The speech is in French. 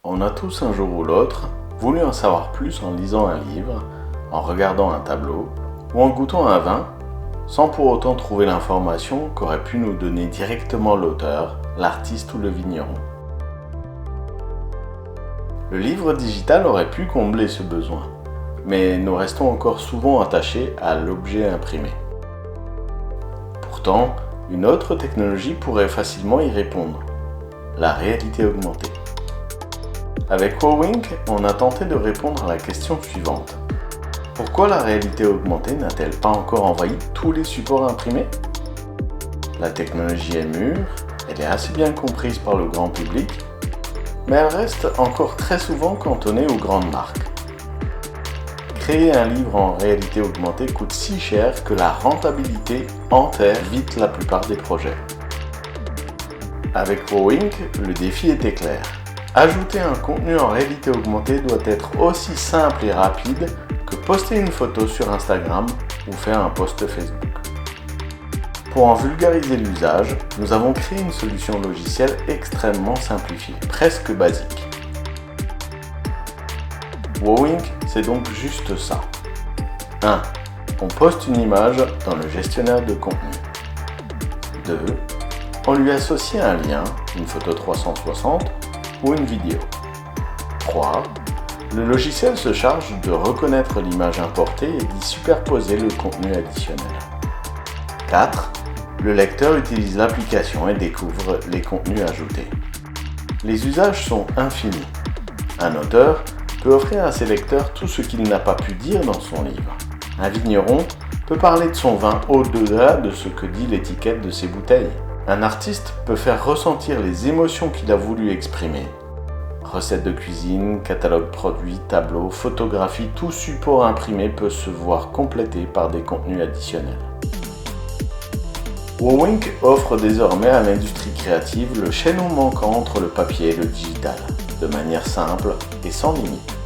On a tous un jour ou l'autre voulu en savoir plus en lisant un livre, en regardant un tableau ou en goûtant un vin, sans pour autant trouver l'information qu'aurait pu nous donner directement l'auteur, l'artiste ou le vigneron. Le livre digital aurait pu combler ce besoin, mais nous restons encore souvent attachés à l'objet imprimé. Pourtant, une autre technologie pourrait facilement y répondre, la réalité augmentée. Avec Wowink, on a tenté de répondre à la question suivante. Pourquoi la réalité augmentée n'a-t-elle pas encore envahi tous les supports imprimés? La technologie est mûre, elle est assez bien comprise par le grand public, mais elle reste encore très souvent cantonnée aux grandes marques. Créer un livre en réalité augmentée coûte si cher que la rentabilité enterre vite la plupart des projets. Avec Wowink, le défi était clair. Ajouter un contenu en réalité augmentée doit être aussi simple et rapide que poster une photo sur Instagram ou faire un post Facebook. Pour en vulgariser l'usage, nous avons créé une solution logicielle extrêmement simplifiée, presque basique. Wowink, c'est donc juste ça. 1. On poste une image dans le gestionnaire de contenu. 2. On lui associe un lien, une photo 360 ou une vidéo. 3. Le logiciel se charge de reconnaître l'image importée et d'y superposer le contenu additionnel. 4. Le lecteur utilise l'application et découvre les contenus ajoutés. Les usages sont infinis. Un auteur peut offrir à ses lecteurs tout ce qu'il n'a pas pu dire dans son livre. Un vigneron peut parler de son vin au-delà de ce que dit l'étiquette de ses bouteilles. Un artiste peut faire ressentir les émotions qu'il a voulu exprimer. Recettes de cuisine, catalogue produits, tableaux, photographies, tout support imprimé peut se voir complété par des contenus additionnels. Wowink offre désormais à l'industrie créative le chaînon manquant entre le papier et le digital, de manière simple et sans limite.